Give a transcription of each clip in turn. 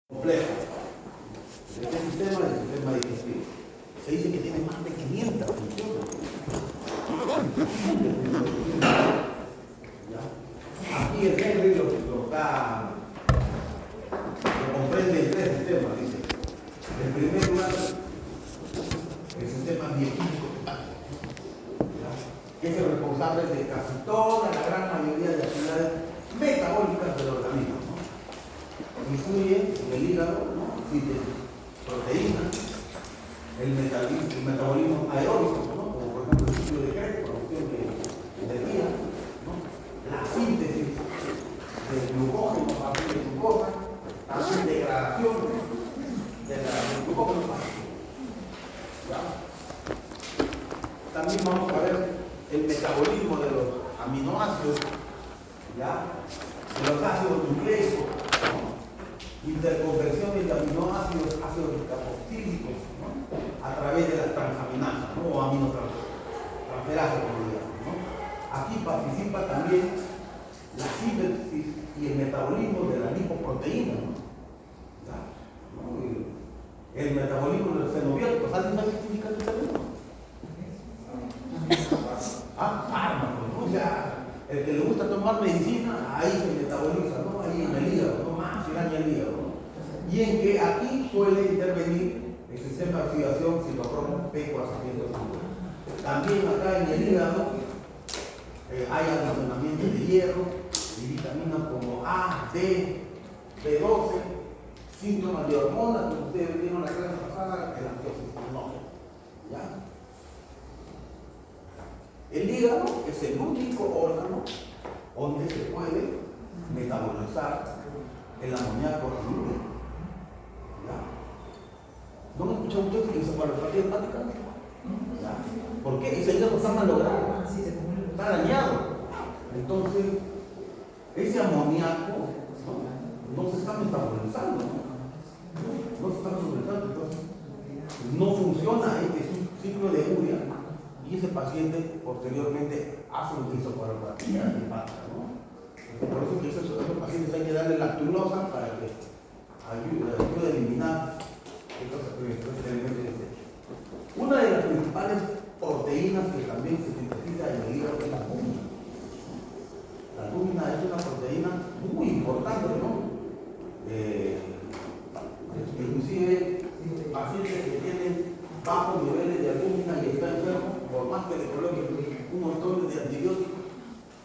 complejo de este sistema, el sistema digestivo. Se dice que tiene más de 500 funciones. Aquí el Henry lo comprende en tres sistemas, dice. En primer lugar, el sistema bioquímico hepático, que es el responsable de casi toda la gran mayoría de actividades metabólicas del organismo, ¿no? Incluye en el hígado, ¿no? Proteínas, el metabolismo aeróbico, ¿no? Como por ejemplo el ciclo de Krebs, producción de energía, ¿no? La síntesis del glucógeno a partir de glucosa, también degradación del glucógeno. También vamos a ver el metabolismo de los aminoácidos, de los ácidos nucleicos, ¿no? Interconversión de aminoácidos, ácidos carboxílicos, ¿no? A través de las transaminasas, ¿no? O aminotransferasas, como digamos, ¿no? Aquí participa también la síntesis y el metabolismo de la lipoproteína, ¿no? El metabolismo de los xenobióticos. ¿Alguien sabe qué significa el xenobiótico? Fármacos, ¿no? O sea, el que le gusta tomar medicina, ahí se metaboliza, ¿no? Ahí en el hígado, ¿no? Más se daña el hígado, ¿no? Y en que aquí puede intervenir el sistema de activación citocromo P450. También acá en el hígado hay almacenamiento de hierro y vitaminas como A, D, B12, síntomas de hormonas, como ustedes vieron la clase pasada, el angiotensina. ¿Ya? El hígado es el único órgano donde se puede metabolizar el amoníaco diluido. ¿No me escuchan ustedes que encefalopatía hepática? ¿Por qué? Ese hígado está malogrado, está dañado. Entonces, ese amoníaco no se está metabolizando, no se está metabolizando, entonces no funciona este ciclo de urea. Y ese paciente posteriormente hace una encefalopatía hepática, ¿no? Por eso que esos pacientes hay que darle lactulosa para que ayude a eliminar estos elementos. Una de las principales proteínas que también se sintetiza en el hígado es la albúmina. La albúmina es una proteína muy importante, ¿no? Inclusive pacientes que tienen bajos niveles de albúmina y están enfermos, por más que le coloquen un montón de antibióticos,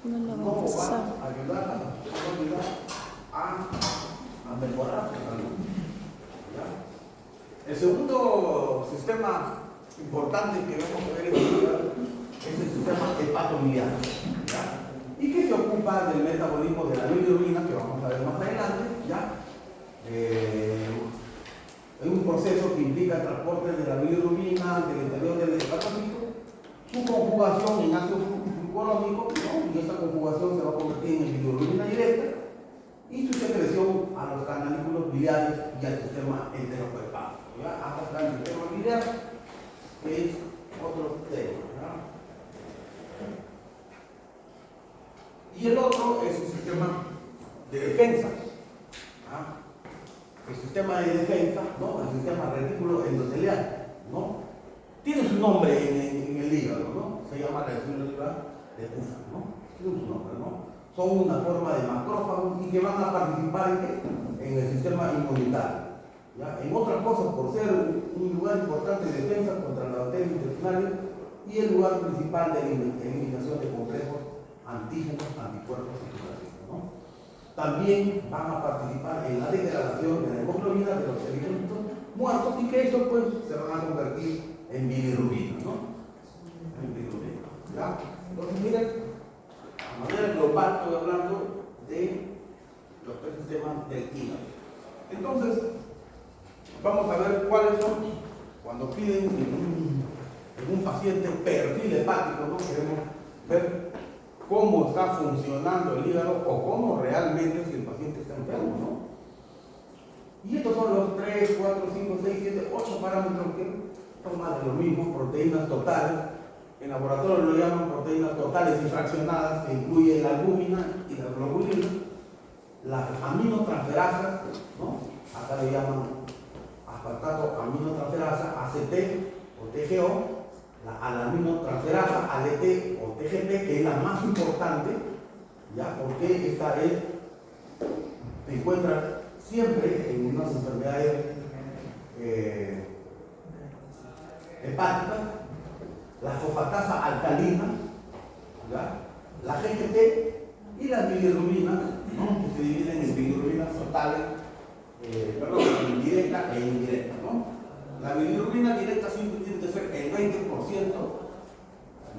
no va a ayudar a mejorar la salud. El segundo sistema importante que vamos a ver en el hígado es el sistema hepatobiliar, y que se ocupa del metabolismo de la bilirrubina, que vamos a ver más adelante, es un proceso que implica el transporte de la bilirrubina del interior del hepatocito, su conjugación en ácido glucurónico, ¿no? Y esta conjugación se va a convertir en bilirrubina directa y su secreción a los canalículos biliares y al sistema enterohepático. Acá está el sistema biliar, que es otro tema. Y el otro es el sistema de defensa. El sistema de defensa, ¿no? El sistema retículo endotelial, ¿no? Tiene su nombre en el hígado, ¿no? Se llama retículo de Puffer, ¿no? Tiene su nombre, ¿no? Son una forma de macrófagos y que van a participar en el sistema inmunitario. En otras cosas, por ser un lugar importante de defensa contra la bacteria intestinal y el lugar principal de eliminación de complejos antígenos, anticuerpos y proteínas, ¿no? También van a participar en la degradación de la hemoglobina de los elementos muertos y que estos pues se van a convertir en bilirrubina, ¿no? En bilirrubina. Entonces miren, a manera global estoy hablando de los tres sistemas del hígado. Entonces, vamos a ver cuáles son, cuando piden en un paciente perfil hepático, ¿no? Queremos ver cómo está funcionando el hígado o cómo realmente si el paciente está enfermo, ¿no? Y estos son los 3, 4, 5, 6, 7, 8 parámetros que toman de los mismos, proteínas totales. En laboratorio lo llaman proteínas totales y fraccionadas, que incluyen la albúmina y la globulina, las aminotransferasas, ¿no? acá le llaman aspartato aminotransferasa, ACT o TGO, la alaminotransferasa, ALT o TGP, que es la más importante, ¿ya? Porque esta se encuentra siempre en unas enfermedades hepáticas, la fosfatasa alcalina, ¿ya? La GGT y las bilirrubinas, ¿no? Que se dividen en bilirrubinas totales, directa e indirecta, ¿no? La bilirrubina directa siempre tiene que ser el 20%,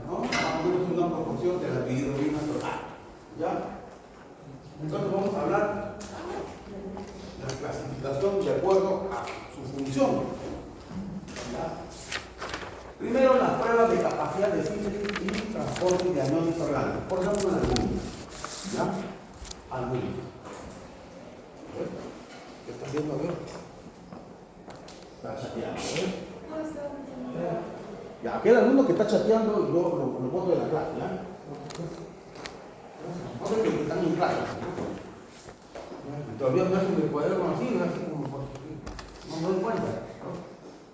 ¿no? Más o menos una proporción de la bilirrubina total, ¿ya? Entonces vamos a hablar de la clasificación de acuerdo a su función, ¿ya? Primero, las pruebas de capacidad de síntesis y transporte de aniones orgánicos. Por ejemplo, la albúmina, ¿ya? Albúmina. ¿Qué está haciendo? A ver. Está chateando, ya, aquel alumno que está chateando, yo lo boto de la clase, ¿ya? No sé que están en clase, ¿no? Todavía no es un cuaderno así, no es así como, no me doy cuenta, ¿no?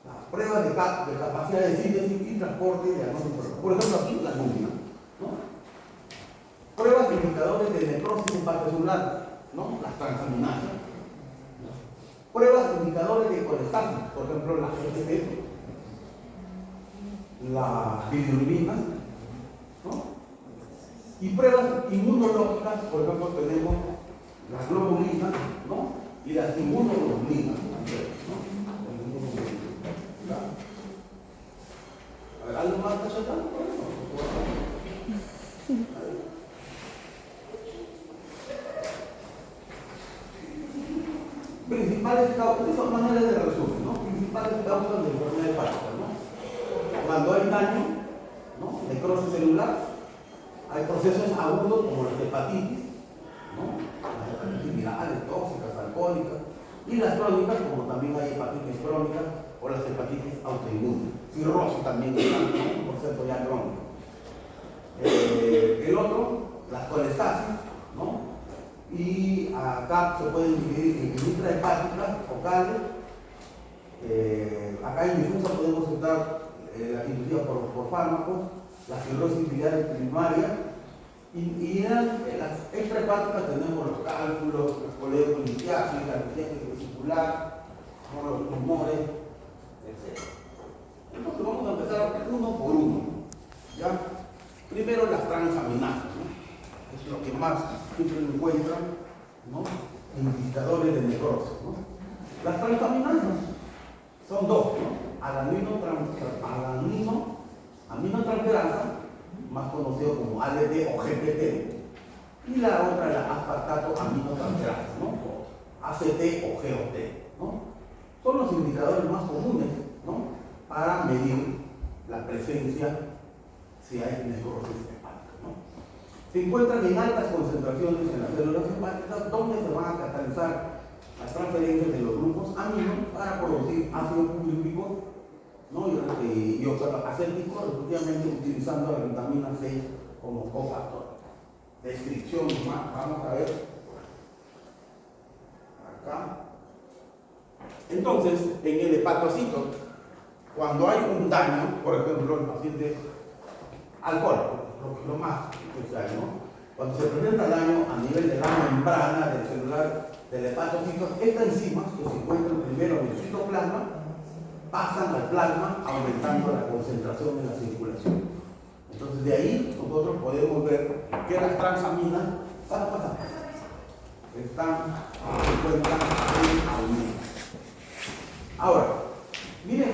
Las pruebas de capacidad de síntesis y transporte de aniones. Por ejemplo, aquí la albúmina, ¿no? Pruebas de indicadores de necrosis hepatocelular, ¿no? Las transaminasas. Pruebas de indicadores de colestasis, por ejemplo, la GGT, la bilirrubina, ¿no? Y pruebas inmunológicas, por ejemplo, tenemos las globulinas, ¿no? Y las inmunoglobulinas, ¿no? A ver, ¿algo más está chatando por eso? Principales causas, son maneras de resumen, ¿no? Principales causas de enfermedad hepática, ¿no? Cuando hay daño, ¿no? Necrosis celular, hay procesos agudos como las hepatitis, ¿no? Las hepatitis virales, tóxicas, alcohólicas, y las crónicas, como también hay hepatitis crónicas o las hepatitis autoinmunes. Cirrosis también está, ¿no? Un proceso ya crónico. El otro, las colestasis, ¿no? Y acá se pueden dividir en intrahepáticas, focales. Acá en difusa podemos citar la inducida por fármacos, la cirrosis biliar primaria, y en las extrahepáticas tenemos los cálculos, los coledocolitiasis, la litiasis vesicular, los tumores, etc. Entonces vamos a empezar uno por uno, ¿ya? Primero las transaminasas, ¿no? Es lo que más siempre encuentran, ¿no? Indicadores de necrosis, ¿no? Las transaminasas son dos, ¿no? Aminotransferasa, más conocido como ALT o GPT, y la otra la aspartato aminotransferasa, ¿no? O ACT o GOT, ¿no? Son los indicadores más comunes, ¿no? Para medir la presencia si hay necrosis hepática, ¿no? Se encuentran en altas concentraciones en las células hepáticas, donde se van a catalizar las transferencias de los grupos amino para producir ácido clorhídrico, ¿no? y óxido acético, respectivamente utilizando la vitamina C como cofactor. Descripción más, vamos a ver acá. Entonces, en el hepatocito, cuando hay un daño, por ejemplo, el paciente alcohólico, lo más que hay, ¿no? Cuando se presenta daño a nivel de la membrana del celular del hepatocito, estas enzimas que se encuentran primero en el citoplasma pasan al plasma aumentando la concentración en la circulación. Entonces de ahí nosotros podemos ver que las transaminas se encuentran en aumento. Ahora, miren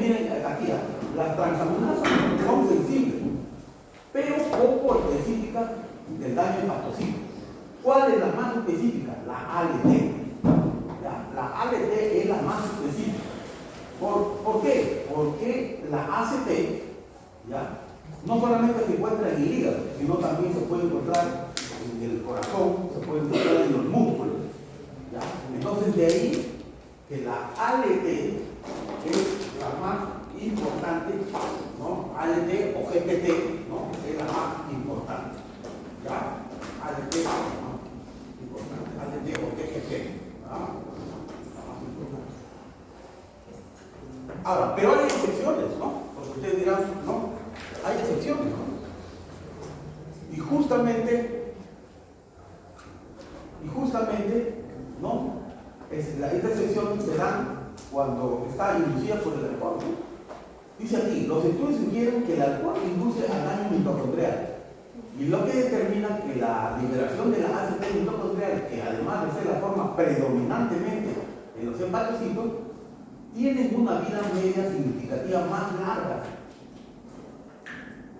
aquí, las transaminas son sensibles, pero poco específicas del daño hepatocito. ¿Cuál es la más específica? La ALT. ¿Ya? La ALT es la más específica. ¿Por qué? Porque la ACT, ¿ya? No solamente se encuentra en el hígado, sino también se puede encontrar en el corazón, se puede encontrar en los músculos, ¿ya? Entonces de ahí que la ALT es la más importante, ¿no? ALT o GPT, ¿no? Es la más importante, ¿ya? ALT es la más importante, ALT o GPT, ¿ya? La más importante. Ahora, pero hay excepciones, ¿no? Porque ustedes dirán, no, hay excepciones, ¿no? Y justamente, ¿no? Esta excepción se da cuando está inducida por el alcohol, ¿no? Dice aquí, los estudios sugieren que el alcohol induce al daño mitocondrial. Y lo que determina que la liberación de la ACT mitocondrial, que además de ser la forma predominantemente en los hepatocitos, tienen una vida media significativa más larga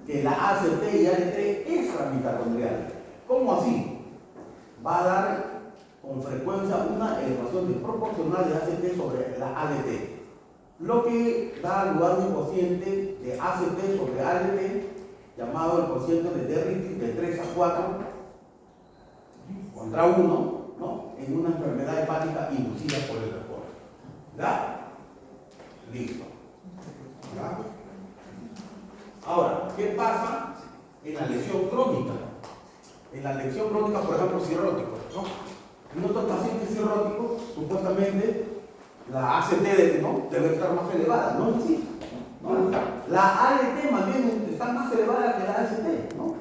que la ACT y ALT extramitocondrial. ¿Cómo así? Va a dar con frecuencia una elevación desproporcional de ACT sobre la ALT, lo que da lugar a un cociente de ACT sobre ALT llamado el cociente de Derrick de 3 a 4 contra 1, ¿no? En una enfermedad hepática inducida por el alcohol. ¿Ya? Listo. ¿Ya? Ahora, ¿qué pasa en la lesión crónica? En la lesión crónica, por ejemplo, cirróticos, ¿no? En otros pacientes cirróticos, supuestamente, la ACT debe estar más elevada, ¿no es así? ¿No? La ALT más bien está más elevada que la ACT, ¿no?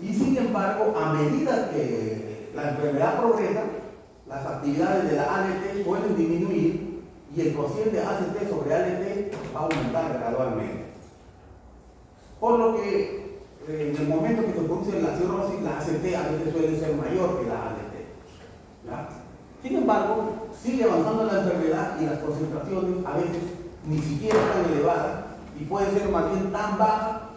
Y sin embargo, a medida que la enfermedad progresa, las actividades de la ALT pueden disminuir y el cociente ACT sobre ALT va a aumentar gradualmente. Por lo que en el momento que se produce la cirrosis, la ACT a veces suele ser mayor que la ALT. ¿Ya? Sin embargo, sigue avanzando la enfermedad y las concentraciones a veces ni siquiera están elevadas y puede ser más bien tan baja.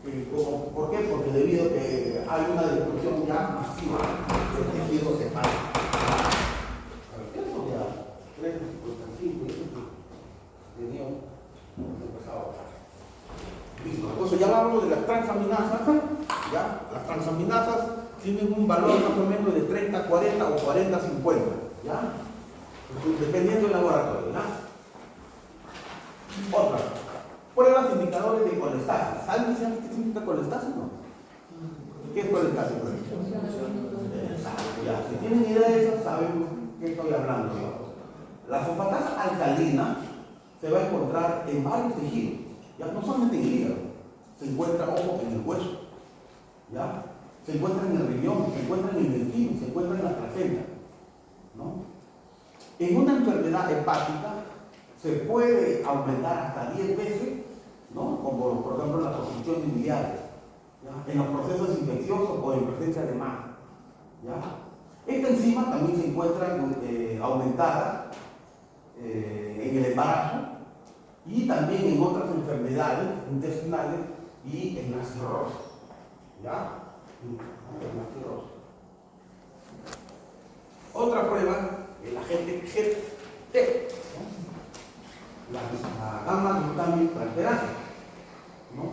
¿Por qué? Porque debido a que hay una destrucción ya masiva de tejidos hepáticos. Eso ya, 355, tenía empezado. Listo. Entonces ya hablamos de las transaminasas. ¿Ya? Las transaminasas tienen un valor más o menos de 30, 40 o 40, 50. ¿Ya? Dependiendo del laboratorio. ¿Ya? Otra. Pruebas indicadores de colestasis. ¿Saben qué significa colestasis? No. ¿Qué es colestasis? Ya, si tienen idea de eso, saben qué estoy hablando. La fosfatasa alcalina se va a encontrar en varios tejidos. Ya no solamente en el hígado, se encuentra, ojo, en el hueso. ¿Ya? Se encuentra en el riñón, se encuentra en el intestino, se encuentra en la placenta, ¿no? En una enfermedad hepática se puede aumentar hasta 10 veces, ¿no? Como por ejemplo la constitución biliar, en los procesos infecciosos o en presencia de MAG. ¿Ya? Esta enzima también se encuentra aumentada en el embarazo y también en otras enfermedades intestinales y en la cirrosis. ¿Ya? Otra prueba, el agente GT, ¿no? la gamma-glutamic-transferasa, ¿no?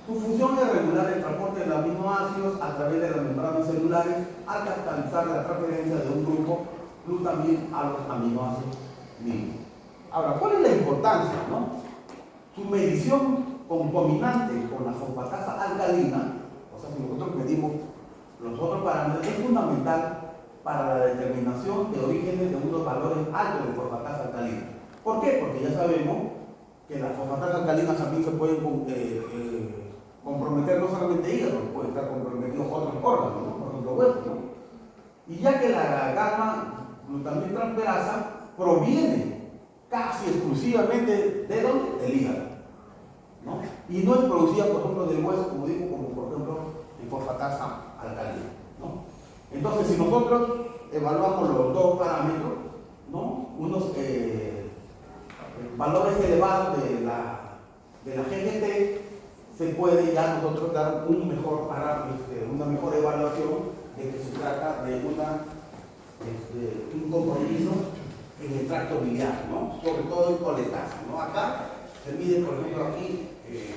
Su función es regular el transporte de los aminoácidos a través de las membranas celulares al catalizar la transferencia de un grupo glutamil a los aminoácidos mismos. Ahora, ¿cuál es la importancia, no? Su medición concomitante con la fosfatasa alcalina, o sea, si nosotros medimos los otros parámetros, es fundamental para la determinación de orígenes de unos valores altos de fosfatasa alcalina. ¿Por qué? Porque ya sabemos que las fosfatasas alcalinas también se pueden comprometer no solamente hígado, pueden estar comprometidos otros órganos, ¿no? Por ejemplo, huesos, ¿no? Y ya que la gamma-glutamic-transferasa proviene casi exclusivamente de ¿dónde? Del hígado, ¿no? Y no es producida, por ejemplo, del hueso, como digo, como por ejemplo en fosfatasa alcalina, ¿no? Entonces, si nosotros evaluamos los dos parámetros, ¿no? Unos valores elevados de la GGT, se puede ya nosotros dar un mejor parámetro, una mejor evaluación de que se trata de un compromiso en el tracto biliar, ¿no? Sobre todo en colestasis, ¿no? Acá se mide, por ejemplo, aquí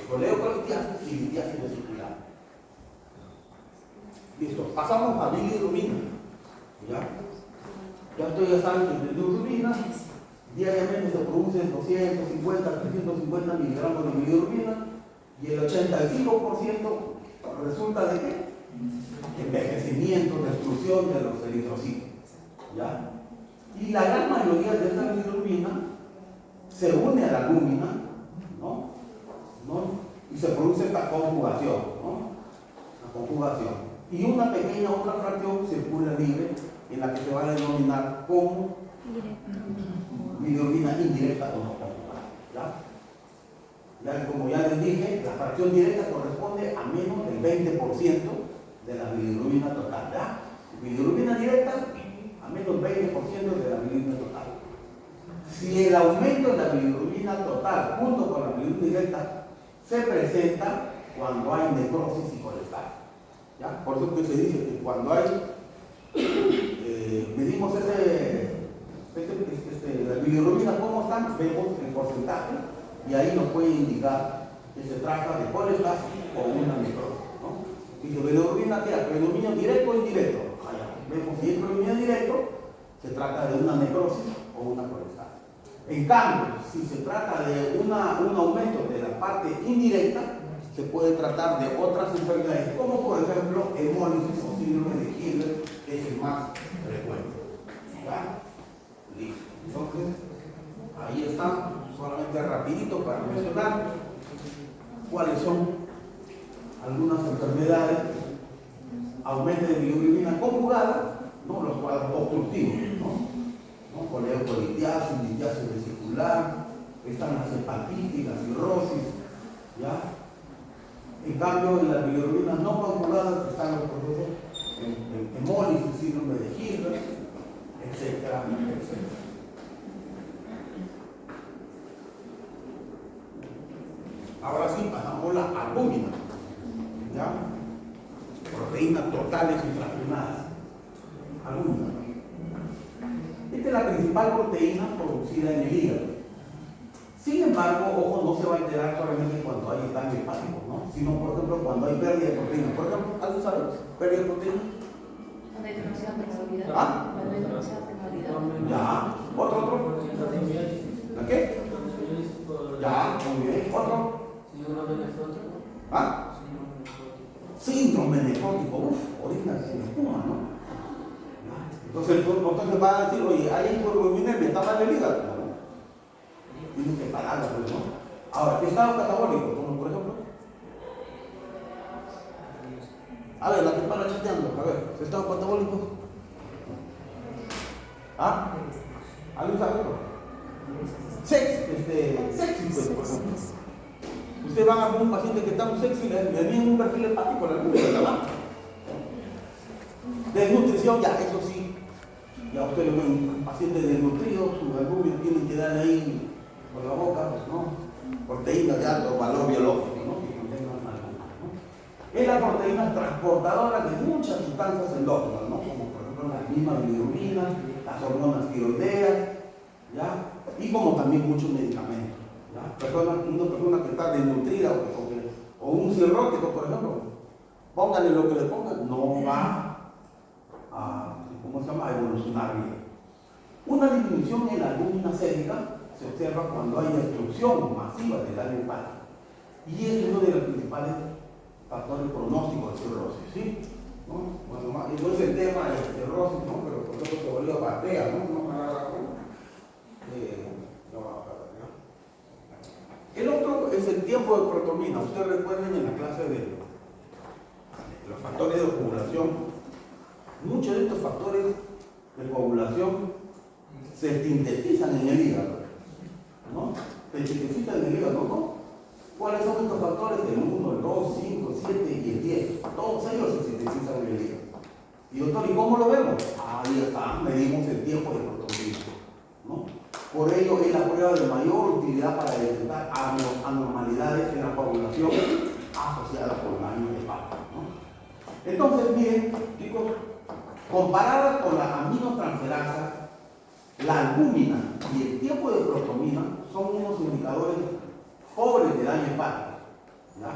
coleocolitiasis y litiasis vesicular. Listo, pasamos a bilirrubina. Ya ustedes ya saben que la bilirrubina diariamente se produce 250, 350 miligramos de bilirrubina y el 85% resulta de qué? Envejecimiento, destrucción de los eritrocitos. ¿Ya? Y la gran mayoría de esta bilirrubina se une a la albúmina, ¿no? Y se produce esta conjugación, ¿no? La conjugación. Y una pequeña otra fracción circula libre en la que se va a denominar como bilirrubina indirecta o no conjugada. ¿Ya? Como ya les dije, la fracción directa corresponde a menos del 20% de la bilirrubina total. ¿Ya? Bilirrubina directa a menos del 20% de la bilirrubina total. Si el aumento de la bilirrubina total junto con la bilirrubina directa se presenta cuando hay necrosis y colesterol. ¿Ya? Por eso que se dice que cuando hay, medimos la bilirrubina, ¿cómo están? Vemos el porcentaje y ahí nos puede indicar que se trata de colesterol o una necrosis, ¿no? Dice bilirrubina, ¿qué? ¿Predominio directo o indirecto? Vemos si es predominio directo, se trata de una necrosis o una colesterol. En cambio, si se trata de un aumento de la parte indirecta, se puede tratar de otras enfermedades, como por ejemplo hemólisis o síndrome de Hitler, que es el más frecuente. ¿Ya? Listo. Entonces, ahí está, solamente rapidito para mencionar cuáles son algunas enfermedades. Aumento de bilirrubina conjugada, ¿no? Los cuadros obstructivos, ¿no? Coleocolitiasis, litiasis vesicular, están las hepatitis, la cirrosis, ¿ya? En cambio, en las bilirrubinas no conjugadas están los procesos en hemólisis, síndrome de Hitler, etcétera, etcétera. Ahora sí, pasamos a la albúmina, ¿ya? Proteínas totales y fraccionadas. Albúmina. Esta es la principal proteína producida en el hígado. Sin embargo, ojo, no se va a alterar solamente cuando hay daño hepático, ¿no? Sino, por ejemplo, cuando hay pérdida de proteína. Por ejemplo, ¿alguien sabe? ¿Pérdida de proteína? Cuando hay demasiada temporalidad. ¿Ah? Cuando hay demasiada temporalidad. Ya. ¿Otro? ¿La qué? Ya, muy bien. ¿Otro? ¿Ah? Síndrome nefrótico. Uf, orina sin espuma, ¿no? Entonces va a decir, oye, hay hemoglobina me está mal el hígado. No. Tienes que pararlo, pues, ¿no? Ahora, estado catabólico, como por ejemplo. A ver, la que para chateando, a ver, estado catabólico. ¿Ah? ¿Alguien sabe? Sexy, pues, por ejemplo. Ustedes van a ver un paciente que está muy sexy, le viene un perfil hepático, la luz, ¿verdad? Desnutrición, ya, eso sí. Ya usted lo ve, un paciente desnutrido, su albúmina tiene que darle ahí por la boca, ¿no? Proteínas de alto valor biológico, ¿no? Que contengan albúmina, ¿no? Es la proteína transportadora de muchas sustancias endógenas, ¿no? Como por ejemplo la misma bilirrubina, las hormonas tiroideas, ¿ya? Y como también muchos medicamentos, ¿ya? Una persona que está desnutrida o un cirrótico, por ejemplo, póngale lo que le pongan, no va a evolucionar bien. Una disminución en la albúmina sérica se observa cuando hay destrucción masiva del área hepática y es uno de los principales factores pronósticos de cirrosis, ¿sí? ¿No? Bueno, y no es el tema de cirrosis, ¿no? Pero por ejemplo se volvió bacteria, ¿no? El otro es el tiempo de protomina. Ustedes recuerden en la clase de los factores de coagulación. Muchos de estos factores de coagulación se sintetizan en el hígado, ¿no? Se sintetizan en el hígado, ¿no? ¿Cuáles son estos factores? El 1, el 2, 5, 7 y el 10. Todos ellos se sintetizan en el hígado. Y doctor, ¿y cómo lo vemos? Ahí está, medimos el tiempo de protomina, ¿no? Por ello es la prueba de mayor utilidad para detectar anormalidades en la coagulación asociadas con daño hepático, ¿no? Entonces, miren, chicos, comparada con la aminotransferasa, la albúmina y el tiempo de protomina son unos indicadores pobres de daño hepático, ¿ya?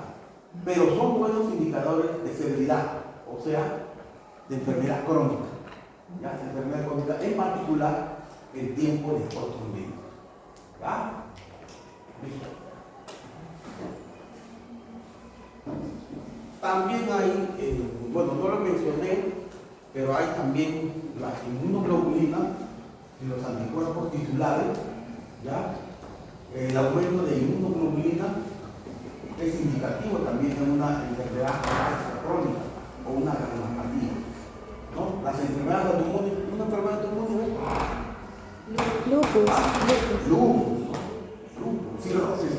Pero son buenos indicadores de severidad, o sea, de enfermedad crónica, ¿ya? De enfermedad crónica, en particular el tiempo de protomina, ¿ya? Listo. También hay, bueno, no lo mencioné, pero hay también la inmunoglobulina y los anticuerpos tisulares, ¿ya? El aumento de inmunoglobulina es indicativo también de una enfermedad crónica o una cardiopatía, ¿no? Las enfermedades autoinmunes, una enfermedad autoinmune, Lupus. lupus, cirrosis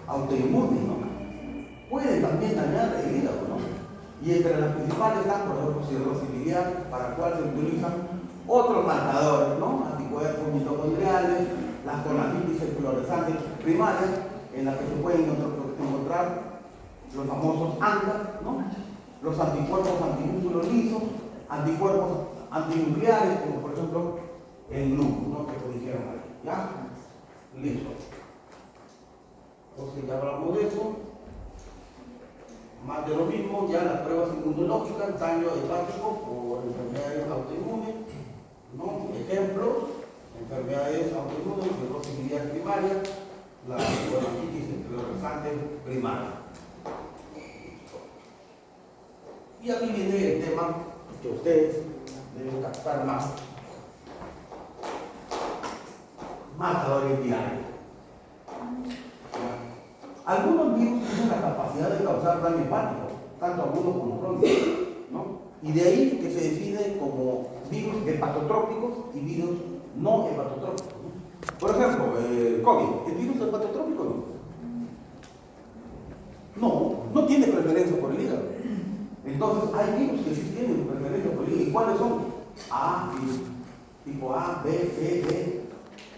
autoinmune, ¿no? Pueden también dañar el hígado, ¿no? Y entre las principales están, por ejemplo, cirrosis biliar, para la cual se utilizan otros marcadores, ¿no? Anticuerpos mitocondriales, las colamitis fluorescentes primarias, en las que se pueden encontrar los famosos ANCA, ¿no? Los anticuerpos antimúsculos lisos, anticuerpos antinucleares, como por ejemplo el lupus, ¿no? Que se dijeron ahí, ¿ya? Listo. Entonces ya hablamos de eso. Más de lo mismo, ya las pruebas inmunológicas, daño hepático por enfermedades autoinmunes, ¿no? Ejemplos, enfermedades autoinmunes, cirrosis biliar primaria, la colamitis fluorescente primaria. Y aquí viene el tema que ustedes deben captar más. Marcadores virales. Algunos virus tienen la capacidad de causar daño hepático, tanto agudo como crónico, ¿no? Y de ahí que se define como virus hepatotrópicos y virus no hepatotrópicos, ¿no? Por ejemplo, COVID, ¿el virus hepatotrópico no? No tiene preferencia por el hígado. Entonces, hay virus que sí tienen preferencia por el hígado. ¿Y cuáles son? Tipo A, B, C, D,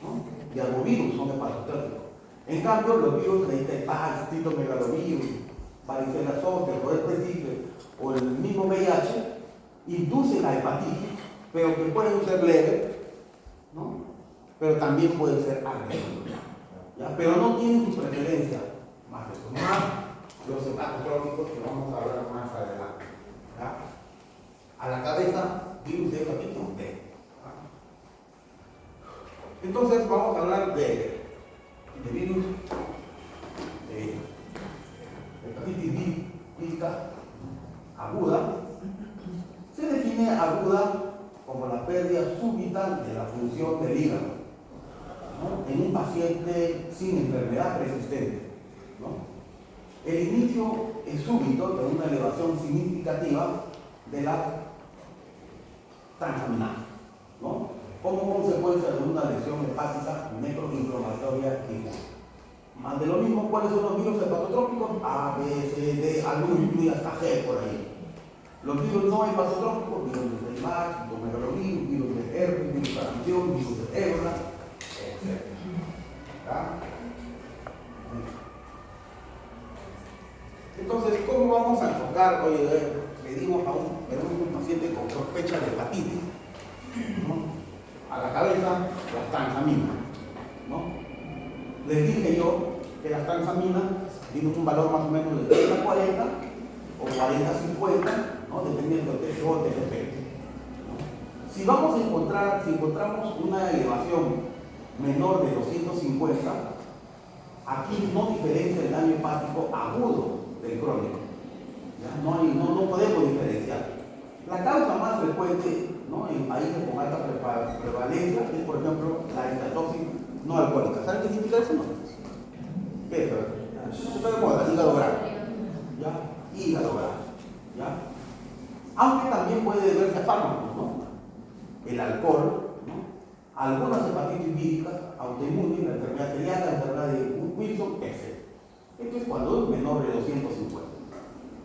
¿no? Y arbovirus son hepatotrópicos. En cambio, los virus de Tetal, citomegalovirus, varicela zoster, herpes simple o el mismo VIH inducen la hepatitis, pero que pueden ser leves, ¿no? Pero también pueden ser agresivos, ¿ya? Pero no tienen su preferencia más de eso, más los hepatotrópicos que vamos a hablar más adelante, ¿ya? A la cabeza, virus de hepatitis B. Entonces vamos a hablar de virus de hepatitis vírica aguda. Se define aguda como la pérdida súbita de la función del hígado, ¿no? En un paciente sin enfermedad persistente, ¿no? El inicio es súbito de una elevación significativa de la transaminasa, ¿no? Como consecuencia de una lesión hepática necroinflamatoria aguda. Más de lo mismo, ¿cuáles son los virus hepatotrópicos? A, B, C, D, algunos y hasta G por ahí. Los virus no hepatotrópicos, virus del VIH, citomegalovirus, virus de herpes, virus de sarampión, virus de ébola, etc. Entonces, ¿cómo vamos a enfocar? Oye, le dimos tenemos un paciente con sospecha de hepatitis, ¿no? A la cabeza, las transaminases, ¿no? Les dije yo que las transaminases tienen un valor más o menos de 30 a 40 o 40 a 50, ¿no? Dependiendo del TSO o TSP, ¿no? Si encontramos una elevación menor de 250, aquí no diferencia el daño hepático agudo del crónico, ¿ya? No podemos diferenciar. La causa más frecuente, ¿no? En países con alta prevalencia es, por ejemplo, la estatosis no alcohólica. ¿Saben qué significa eso? ¿Qué es? Está de moda, hígado grave. ¿Ya? Hígado grave. ¿Ya? Aunque también puede deberse a fármacos, ¿no? El alcohol, ¿no? Algunas hepatitis víricas, autoinmunes, la enfermedad celíaca, la enfermedad de Wilson, etc. Esto es cuando es menor de 250.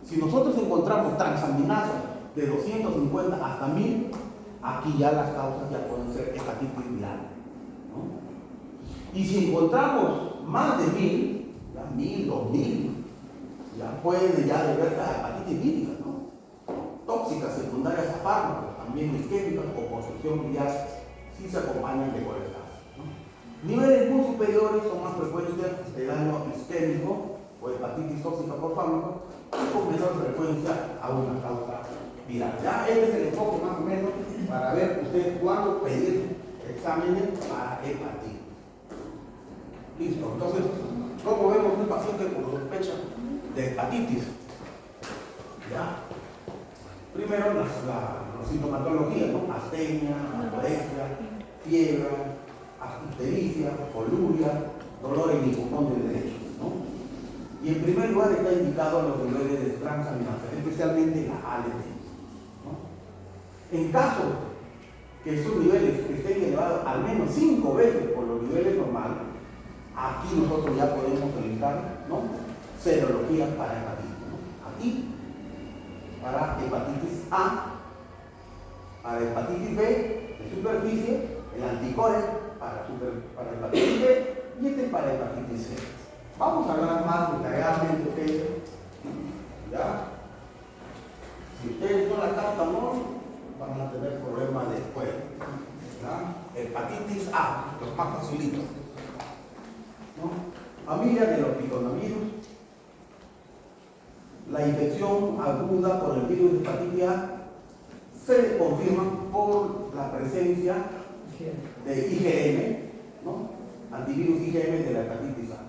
Si nosotros encontramos transaminasas de 250 hasta 1000, aquí ya las causas ya pueden ser hepatitis viral, ¿no? Y si encontramos más de 1000, ya 1000, 2000, ya puede ya deberse a hepatitis vírica, ¿no? Tóxicas secundarias a fármacos, también isquémicas o construcción biliar, si se acompañan de colesterol, ¿no? Niveles muy superiores son más frecuentes de daño isquémico o hepatitis tóxica por fármaco, y con menor frecuencia a una causa viral. Ya este es el enfoque más o menos para ver ustedes cuándo pedir exámenes para hepatitis. Listo. Entonces, ¿cómo vemos un paciente con sospecha de hepatitis? ¿Ya? Primero la sintomatología, ¿no? Astenia, anorexia, fiebre, ictericia, coluria, dolor en el cupón derecho, ¿no? Y en primer lugar está indicado los niveles de transaminación, especialmente la ALT, ¿no? En caso que esos niveles estén elevados al menos 5 veces por los niveles normales, aquí nosotros ya podemos realizar, ¿no?, serologías para hepatitis, ¿no? Aquí, para hepatitis A, para hepatitis B de superficie, el anticore para hepatitis B y este para hepatitis C. Vamos a hablar más detalladamente ustedes, ¿ya? Si ustedes no la captan, no van a tener problemas después, ¿ya? Hepatitis A, los más facilitos, ¿no? Familia de los piconavirus. La infección aguda por el virus de hepatitis A se confirma por la presencia de IgM, ¿no? Antivirus IgM de la hepatitis A.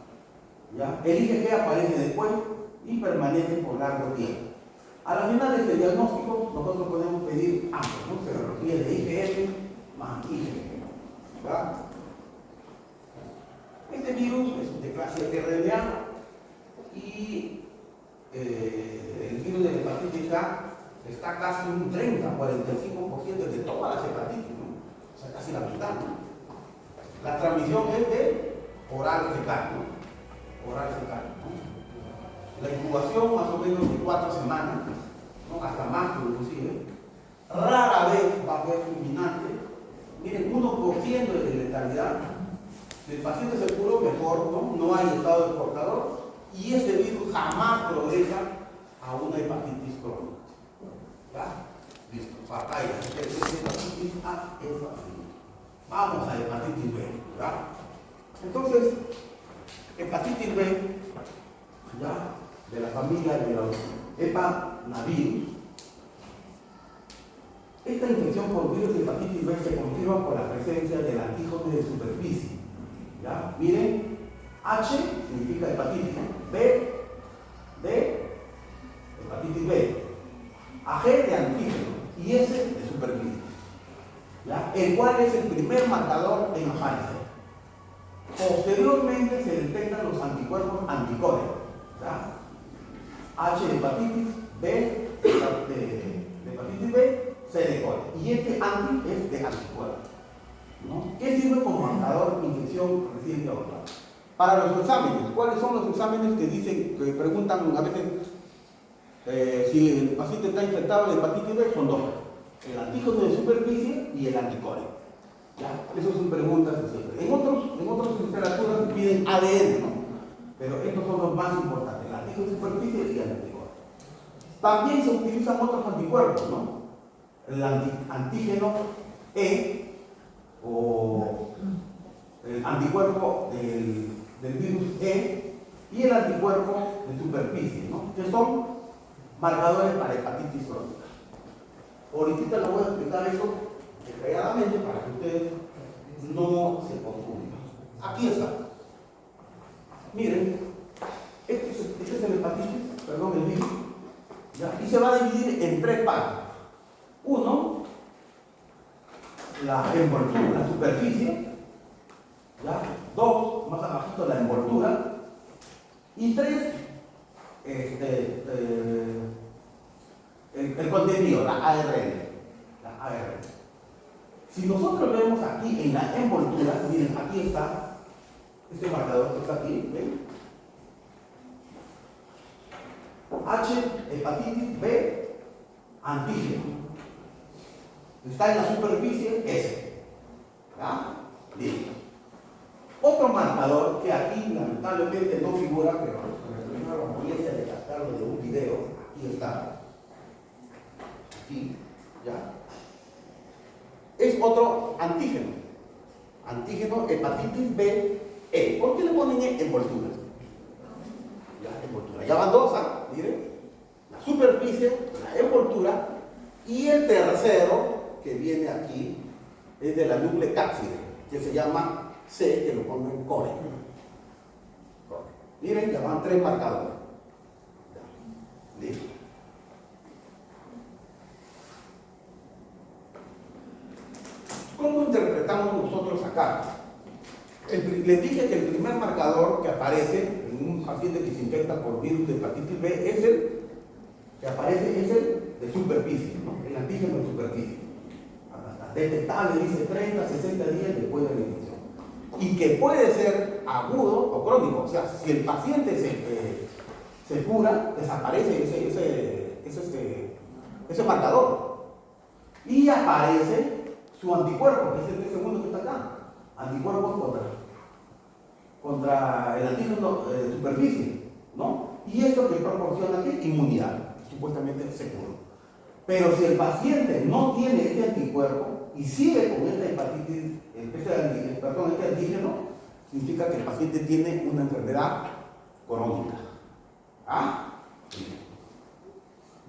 ¿Ya? El IgG aparece después y permanece por largo tiempo. A la final de este diagnóstico, nosotros podemos pedir ambos, ¿no? Serología de IgM más IgG. ¿Ya? Este virus es de clase RNA y el virus de la hepatitis A está casi un 30-45% de todas las hepatitis, ¿no? O sea, casi la mitad, ¿no? La transmisión es de oral fecal, ¿no? Oral fecal, ¿no? La incubación más o menos de 4 semanas, ¿no? Hasta más inclusive. Rara vez va a haber fulminante. Miren, 1% de letalidad. Si el paciente se curó, mejor, ¿no? No hay estado de portador y este virus jamás progresa a una hepatitis crónica. ¿Ya? Listo, batalla. Hepatitis A es fácil. Vamos a hepatitis B, ¿ya? Entonces, hepatitis B, ¿ya?, de la familia de los hepanavirus. Esta infección por virus de hepatitis B se confirma por la presencia del antígeno de superficie, ¿ya? Miren, H significa hepatitis, B de hepatitis B, AG de antígeno y S de superficie, ¿ya?, el cual es el primer marcador en aparecer. Posteriormente se detectan los anticuerpos anticore, ¿ya? H de hepatitis, B de hepatitis B, C de core. Y este anti es de anticuerpos, ¿no? ¿Qué sirve como marcador de infección reciente o no? Para los exámenes, ¿cuáles son los exámenes que dicen, que preguntan a veces si el paciente está infectado de hepatitis B? Son 2: el antígeno de superficie y el anticore. ¿Ya? Esas son preguntas de siempre. En otras literaturas piden ADN, ¿no? Pero estos son los más importantes: el antígeno de superficie y el anticore. También se utilizan otros anticuerpos, ¿no? El antígeno E o el anticuerpo del virus E y el anticuerpo de superficie, ¿no?, que son marcadores para hepatitis crónica. Ahorita les voy a explicar eso detalladamente para que ustedes no se confundan. Aquí está. Miren, este es el hepatitis, perdón, el virus, ¿ya? Y se va a dividir en 3 partes. 1, la envoltura, la superficie, ¿ya? 2, más abajito, la envoltura. Y 3, el contenido, la ARN. La ARN. Si nosotros vemos aquí en la envoltura, miren, aquí está este marcador que está aquí, ¿ven? H, hepatitis, B, antígeno. Está en la superficie S. ¿Ya? Listo. Otro marcador que aquí lamentablemente no figura, pero primero la molestia de captarlo de un video, aquí está. Aquí, ¿ya? Es otro antígeno. Antígeno hepatitis B, E. ¿Por qué le ponen envoltura? Ya, envoltura. Ya van 2, ¿ah? Miren. La superficie, la envoltura, y el tercero que viene aquí es de la nucleocápside, que se llama C, que lo pongo en core. Miren, ya van 3 marcadores. Ya. Listo. ¿Cómo interpretamos nosotros acá? Les dije que el primer marcador aparece en un paciente que se infecta por virus de hepatitis B es el que aparece, es el de superficie, ¿no? El antígeno de superficie. Detectable, dice 30, 60 días después de la infección. Y que puede ser agudo o crónico. O sea, si el paciente se cura, desaparece ese marcador. Y aparece su anticuerpo, que es este segundo que está acá. Anticuerpos contra el antígeno de superficie, ¿no? Y esto que proporciona ¿qué? Inmunidad, supuestamente seguro. Pero si el paciente no tiene este anticuerpo y sigue con esta hepatitis, este antígeno, significa que el paciente tiene una enfermedad crónica. ¿Ah?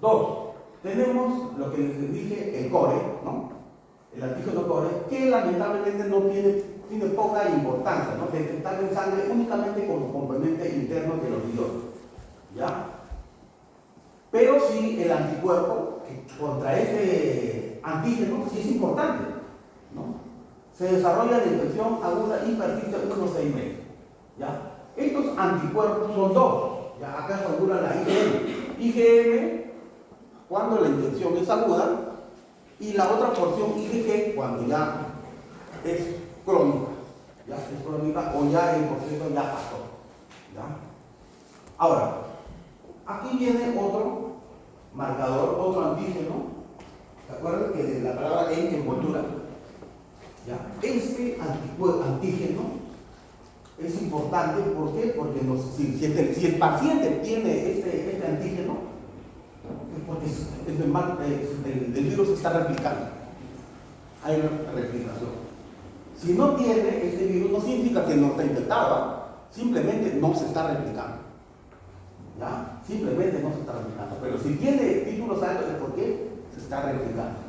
Dos, tenemos lo que les dije, el core, ¿no? El antígeno core, que lamentablemente no tiene poca importancia, ¿no? Detectable en sangre únicamente como componente interno de los riñones, ¿ya? Pero sí el anticuerpo contra ese antígeno sí es importante, ¿no? Se desarrolla la infección aguda y persiste unos 6 meses, ¿ya? Estos anticuerpos son dos, ¿ya? Acá figura la IgM. IgM cuando la infección es aguda y la otra porción IgG cuando ya es crónica, ya es crónica o ya el proceso ya pasó, ¿ya? Ahora, aquí viene otro marcador, otro antígeno. ¿Se acuerdan que de la palabra en envoltura? ¿Ya? Este antígeno es importante, ¿por qué? Porque si el paciente tiene este antígeno, es porque el virus se está replicando. Hay replicación. Si no tiene este virus, no significa que no está infectado, simplemente no se está replicando. ¿Ya? Simplemente no se está replicando. Pero si tiene títulos altos es porque se está replicando.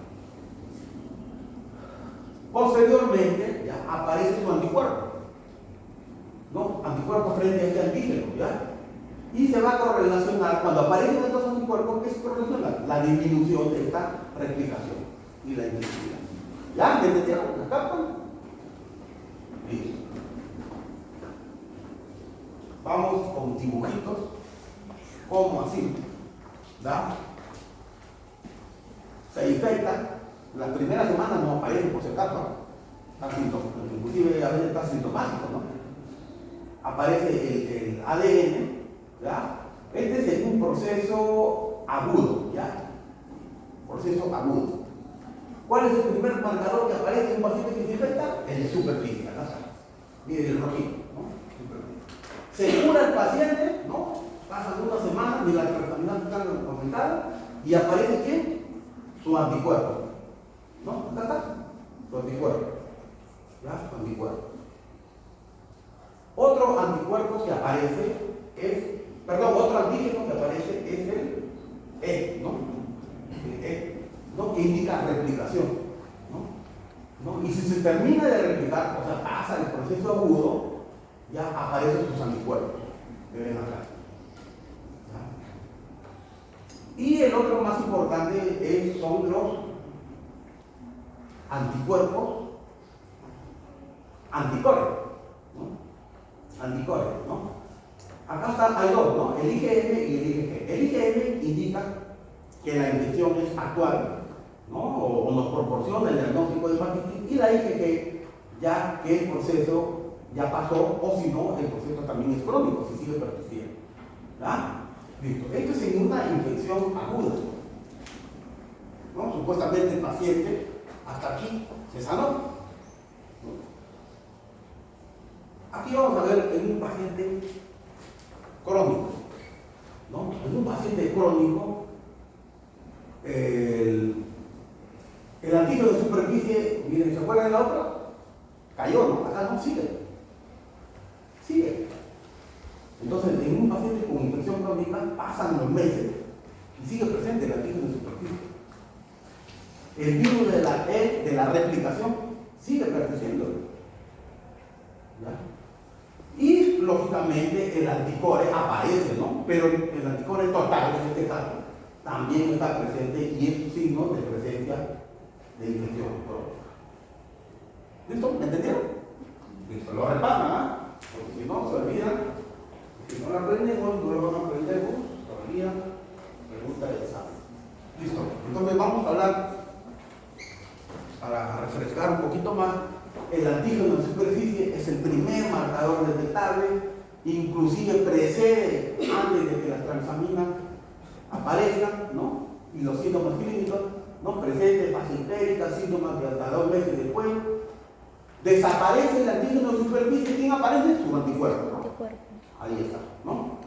Posteriormente, ya aparece su anticuerpo, ¿no? Anticuerpo frente a este antígeno, ¿ya? Y se va a correlacionar, cuando aparecen estos anticuerpos, ¿qué se correlaciona? La disminución de esta replicación y la intensidad. ¿Ya? ¿Me entendieron? ¿Me captan? Listo. Vamos con dibujitos, como así, ¿ya? Se infecta. Las primeras semanas no aparece por si acaso, inclusive a veces está sintomático, ¿no? Aparece el ADN, ¿ya? Este es un proceso agudo, ¿ya? Proceso agudo. ¿Cuál es el primer marcador que aparece en un paciente que se infecta? El de superficie, acá está. Miren el rojito, ¿no? Se cura el paciente, ¿no? Pasan unas semanas y las contaminantes están aumentadas y aparece ¿quién? Su anticuerpo. ¿No? Acá está. Su anticuerpo. ¿Ya? Su anticuerpo. Otro anticuerpo que aparece otro antígeno que aparece es el E, ¿no? El E, ¿no? Que indica replicación, ¿no? Y si se termina de replicar, o sea, pasa el proceso agudo, ya aparecen sus anticuerpos, que ven acá. ¿Ya? Y el otro más importante son los anticuerpos anticores, ¿no? Anticores, ¿no? Acá hay dos, ¿no? El IgM y el IgG. El IgM indica que la infección es actual, ¿no? O nos proporciona el diagnóstico de hepatitis, y la IgG ya que el proceso ya pasó, o si no, el proceso también es crónico, si sigue persistiendo. ¿Ya? Listo. Esto es en una infección aguda, ¿no? Supuestamente el paciente hasta aquí se sanó. Aquí vamos a ver en un paciente crónico, ¿no? En un paciente crónico, el antígeno de superficie, miren, ¿se acuerdan de la otra? Cayó, ¿no? Acá no, sigue. Entonces, en un paciente con infección crónica pasan los meses y sigue presente el antígeno de superficie. El virus de la replicación sigue persistiendo. ¿Ya? Y lógicamente el anticore aparece, ¿no? Pero el anticore total, en este caso, también está presente y es un signo de presencia de infección crónica. ¿Listo? ¿Me entendieron? Listo, lo repasan, ¿ah? Porque si no, se olvidan no la aprendemos, luego no aprendemos, todavía pregunta del examen. Listo. Entonces vamos a hablar, para refrescar un poquito más, el antígeno en superficie es el primer marcador detectable, inclusive precede antes de que las transaminas aparezcan, ¿no? Y los síntomas clínicos, ¿no? Presente, fase entérica, síntomas de hasta 2 meses después. Desaparece el antígeno en superficie, ¿quién aparece? Su anticuerpo, ¿no? Ahí está, ¿no?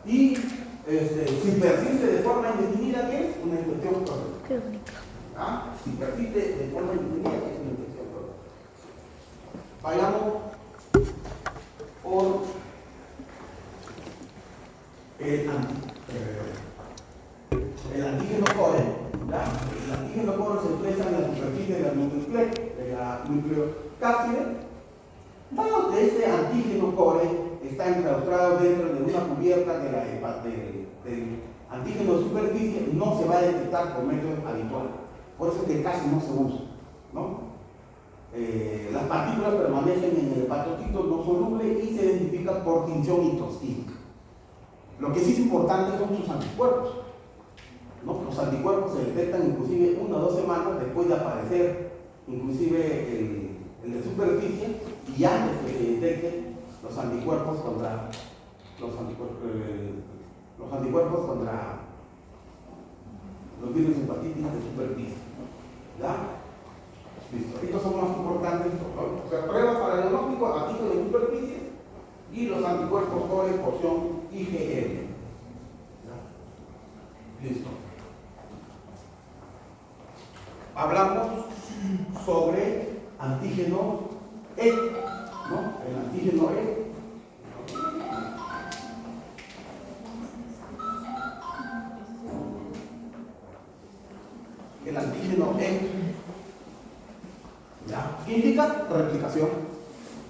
Y si persiste de forma indefinida, ¿qué es? Una infección crónica. ¿Ah? Si persiste de forma indefinida, ¿qué es una infección crónica? Vayamos por el antígeno core, ¿ya? El antígeno core se expresa en la superficie de la nucleocápside. Dado que este antígeno core está enclaustrado dentro de una cubierta del antígeno de superficie, no se va a detectar por métodos habituales. Por eso que casi no se usa, ¿no? Las partículas permanecen en el hepatocito no soluble y se identifican por tinción histroscópica. Lo que sí es importante son sus anticuerpos, ¿no? Los anticuerpos se detectan inclusive 1 o 2 semanas después de aparecer inclusive el de superficie y antes que se detecten los anticuerpos contra los virus hepáticos de superficie. ¿Ya? Listo. Estos son más importantes. Se prueba para el diagnóstico antígeno de superficie y los anticuerpos core porción IgM. ¿Ya? Listo. Hablamos sobre antígeno E, ¿no? El antígeno E. El antígeno E, ¿ya? ¿Qué indica? Replicación,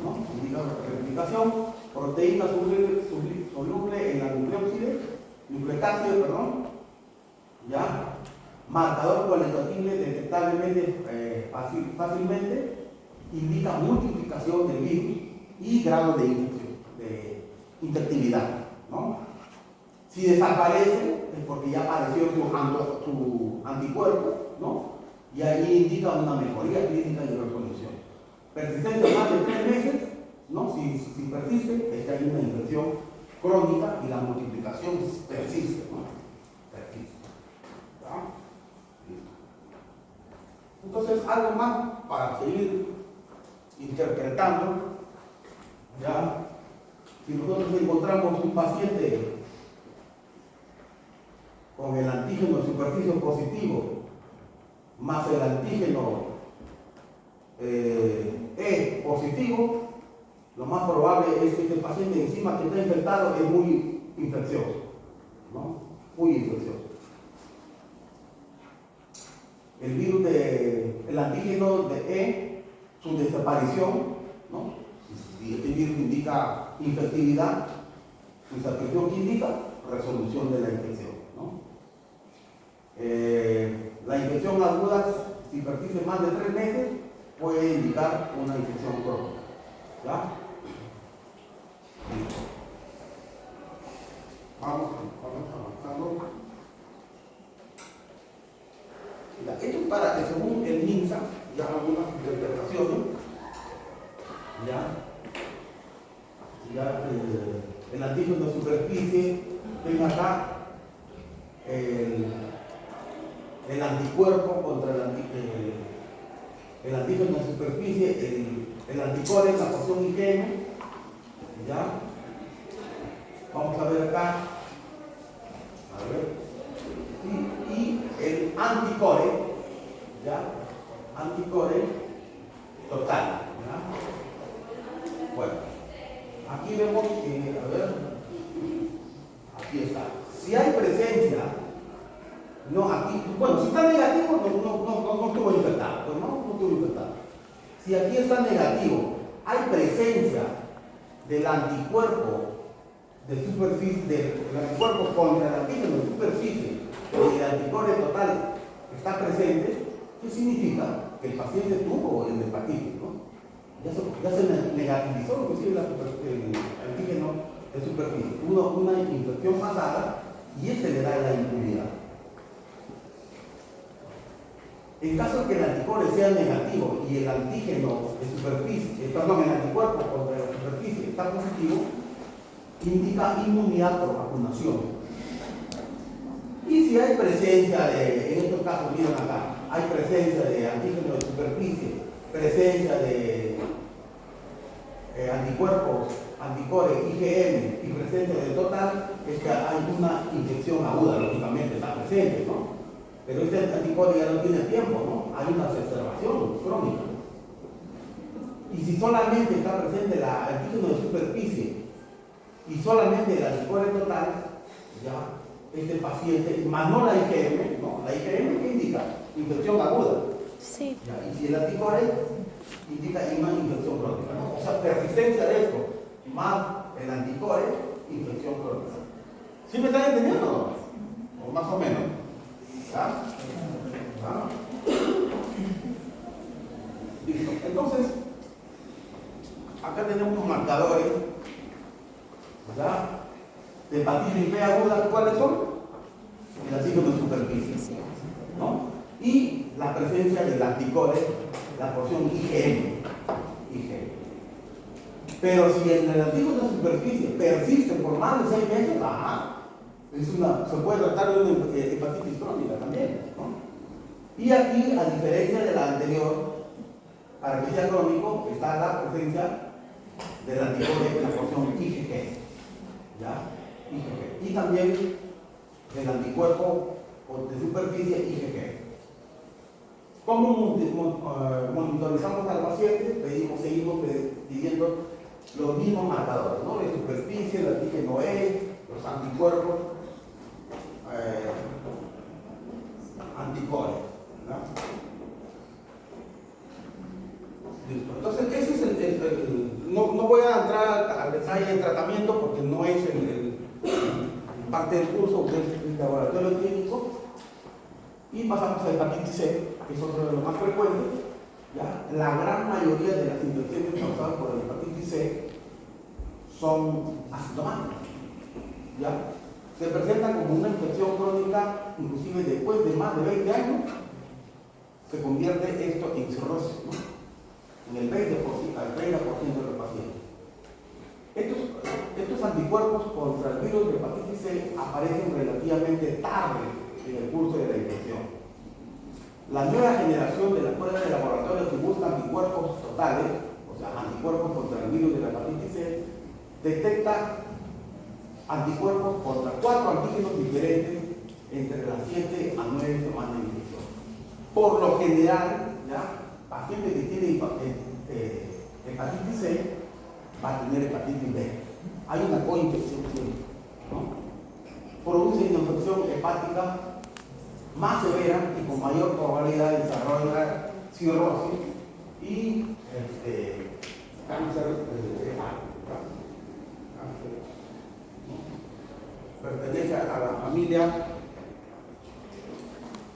¿no? Indica replicación, proteína soluble en la nucleocápside, perdón, ¿ya? Marcador cualitativo detectablemente fácilmente, indica multiplicación del virus y grado de infectividad, ¿no? Si desaparece es porque ya apareció su anticuerpo, ¿no? Y ahí indica una mejoría clínica y resolución. Persistente más de 3 meses, ¿no? Si persiste, es que hay una infección crónica y la multiplicación persiste, ¿no? Persiste. ¿Ya? Entonces, algo más para seguir interpretando, ¿ya? Si nosotros encontramos un paciente con el antígeno de superficie positivo más el antígeno E positivo, lo más probable es que este paciente encima que está infectado es muy infeccioso, ¿no? Muy infeccioso. El virus el antígeno de E, su desaparición, ¿no? Si este virus indica infectividad, su desaparición que indica resolución de la infección, ¿no? La infección aguda, si persiste más de 3 meses, puede indicar una infección crónica, ¿ya? Vamos avanzando. Esto es para que según el MINSA, ya algunas interpretaciones, ya el antígeno de superficie, ven acá el anticuerpo contra el antígeno de superficie, el anticore, la porción IgM, ¿ya? Vamos a ver acá, a ver. Y el anticore, ¿ya? Anticore total, ¿ya? Bueno, aquí vemos que, a ver, aquí está. Si hay presencia, no aquí, bueno, si está negativo, no estuvo infectado, pues no estuvo infectado. Si aquí está negativo, hay presencia del anticuerpo de superficie, del anticuerpo contra el antígeno de superficie, y el anticore total está presente, ¿qué significa? Que el paciente tuvo el hepatitis, ¿no? Ya se negativizó inclusive el antígeno de superficie, tuvo infección pasada y este le da la inmunidad. En caso que el anticuerpo sea negativo y el antígeno de superficie, perdón, el anticuerpo contra la superficie está positivo, indica inmunidad por vacunación. Y si hay presencia de, en estos casos, miren acá, hay presencia de antígeno de superficie, presencia de anticuerpos, anticore, IgM y presencia de total, es que hay una infección aguda, lógicamente está presente, ¿no? Pero este anticuerpo ya no tiene tiempo, ¿no? Hay una exacerbación crónica. Y si solamente está presente el antígeno de superficie y solamente el anticuerpo total, ya este paciente, más no la IgM, ¿no? La IgM, ¿qué indica? Infección aguda. Sí. Ya, y si el anticuerpo indica una infección crónica, ¿no? O sea, persistencia de esto, más el anticuerpo, infección crónica. ¿Sí me están entendiendo o no? O más o menos. ¿Ya? ¿Ya? Listo. Entonces, acá tenemos unos marcadores, ¿verdad? De hepatitis B aguda, ¿cuáles son? El antígeno de superficie, ¿no? Y la presencia del anticore, la porción IgM. Pero si el antígeno de superficie persiste por más de 6 meses, se puede tratar de una hepatitis crónica también, ¿no? Y aquí, a diferencia de la anterior, para que sea crónico, está la presencia del anticore de la porción IgG, ¿ya? IgG. Y también el anticuerpo de superficie IgG. ¿Cómo monitorizamos al paciente? Seguimos pidiendo los mismos marcadores, ¿no? De superficie, el antígeno E, los anticuerpos, anticuerpos, ¿no? Listo. Entonces, ese es no voy a entrar al detalle del tratamiento porque no es parte del curso, que es el laboratorio clínico. Y pasamos a hepatitis C, que es otro de los más frecuentes. ¿Ya? La gran mayoría de las infecciones causadas por la hepatitis C son asintomáticas. ¿Ya? Se presentan como una infección crónica, inclusive después de más de 20 años, se convierte esto en cirrosis, ¿no? En el 20%, al 30% de los pacientes. Estos anticuerpos contra el virus de hepatitis C aparecen relativamente tarde en el curso de la infección. La nueva generación de las pruebas de laboratorio que busca anticuerpos totales, o sea, anticuerpos contra el virus de la hepatitis C, detecta anticuerpos contra 4 antígenos diferentes entre las 7 a 9 semanas de infección. Por lo general, ¿ya? Paciente que tiene hepatitis C va a tener hepatitis B. Hay una coinfección, ¿no? Produce una infección hepática más severa y con mayor probabilidad de desarrollar cirrosis y cáncer hepático. Pertenece a la familia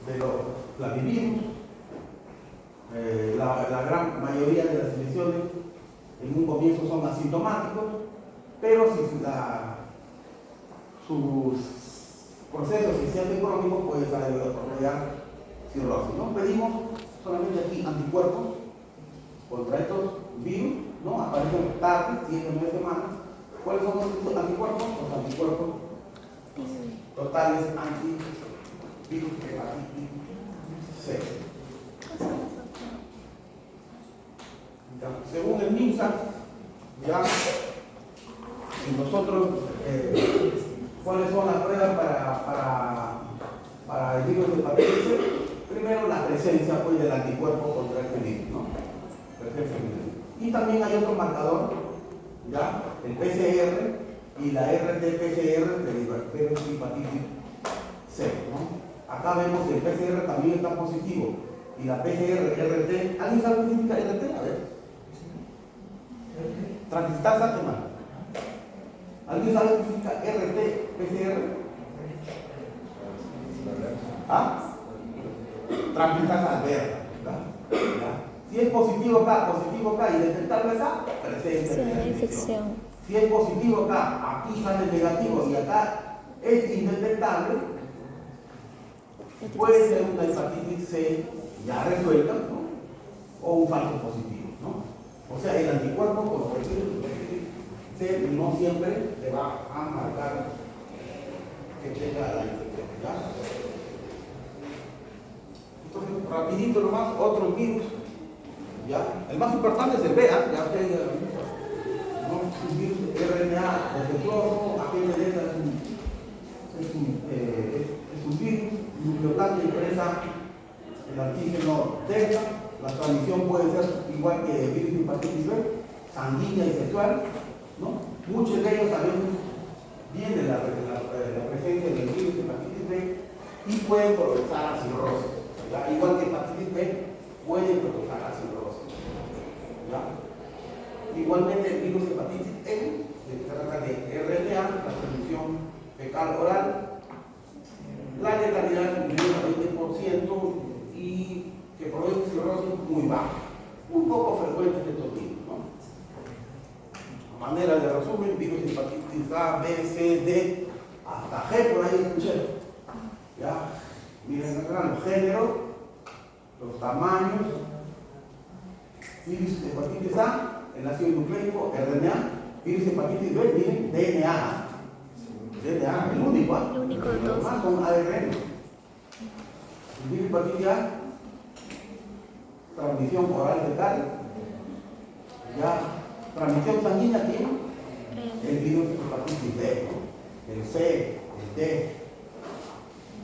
de los clavivirus. La gran mayoría de las infecciones en un comienzo son asintomáticos, pero si sus procesos se sienten crónicos, puede desarrollar cirrosis, ¿no? Pedimos solamente aquí anticuerpos contra estos virus, ¿no? Aparecen tarde, 7 o 9 semanas. ¿Cuáles son los anticuerpos? Los anticuerpos totales antivirus hepatitis C. Según el MINSA, ya, y nosotros, ¿cuáles son las pruebas para el virus de hepatitis C? Primero, la presencia pues, del anticuerpo contra este virus, ¿no? Y también hay otro marcador, ya, el PCR y la RT-PCR de hepatitis C, ¿no? Acá vemos que el PCR también está positivo y la PCR-RT, ¿alguien sabe qué significa RT? A ver. Transistasa hematosa. ¿Alguien sabe qué significa RT-PCR? ¿Ah? Transistasa alberta. Si es positivo acá y detectable acá, presencia de la infección. Si es positivo acá, aquí sale negativo y acá es indetectable, puede ser una hepatitis C ya resuelta, ¿no? O un falso positivo, ¿no? O sea, el anticuerpo con los virus de hepatitis C no siempre te va a marcar que tenga la infección, ¿ya? Entonces, rapidito nomás, otros virus, ¿ya? El más importante es el BA, ya ustedes ya lo han visto, ¿no? Un virus RNA defectuoso, AGND es un virus nucleotide que expresa el antígeno delta. La transmisión puede ser igual que el virus de hepatitis B, sanguínea y sexual, ¿no? Muchos de ellos también vienen de la presencia del virus de hepatitis B y pueden progresar a cirrosis, ¿ya? Igual que hepatitis B puede progresar a cirrosis, ¿ya? Igualmente el virus de hepatitis E se trata de RNA, la transmisión fecal oral, la letalidad disminuye a 20% y que produce cirrosis muy baja, un poco frecuente de estos virus, ¿no? A manera de resumen, virus de hepatitis A, B, C, D, hasta G por ahí escuché, ¿ya? Miren acá los géneros, los tamaños, virus de hepatitis A, el ácido nucleico, RNA, virus de hepatitis B, miren, DNA. DNA, el único, ¿eh? El único de Los todos. demás son ARN. El virus de hepatitis A, transmisión oral fecal, ya, transmisión sanguínea tiene el virus de hepatitis B, ¿no? El C, el D,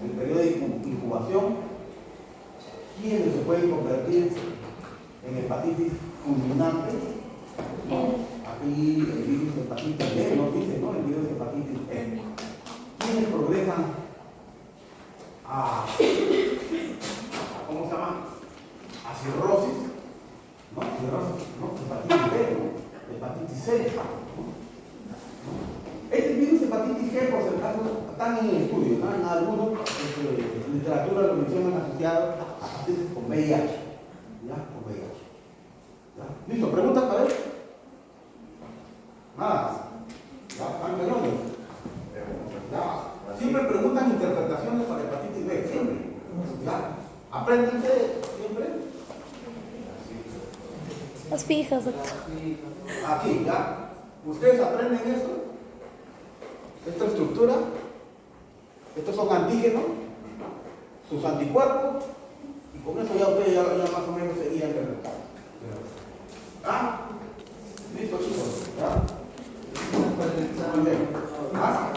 el periodo de incubación, quienes se pueden convertir en hepatitis fulminante, ¿no? Aquí el virus de hepatitis B, no dice, ¿no? El virus de hepatitis E. Quienes progresan a, ¿cómo se llama? A cirrosis, ¿no? Cirrosis, ¿no? Hepatitis B, ¿no? Hepatitis C, ¿no? Este virus de hepatitis G, por si acaso, están en estudio, ¿no? En algunos literatura lo mencionan asociado a pacientes con VIH, ¿ya? Con VIH. ¿Ya? ¿Listo? ¿Preguntas para él? Nada. ¿Ya? ¿Están claros? ¿Ya? Siempre preguntan interpretaciones para hepatitis B, siempre. ¿Ya? ¿Aprenden ustedes siempre? Las fijas, doctor. Aquí, ¿ya? ¿Ustedes aprenden esto? Esta estructura. Estos son antígenos, sus anticuerpos, y con eso ya ustedes ya más o menos serían interpretados. ¿Ah? ¿Listo, chicos? ¿Ya? Muy bien. ¿Ah?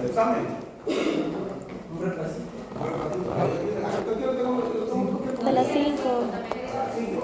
¿El examen? A las 5. A las 5.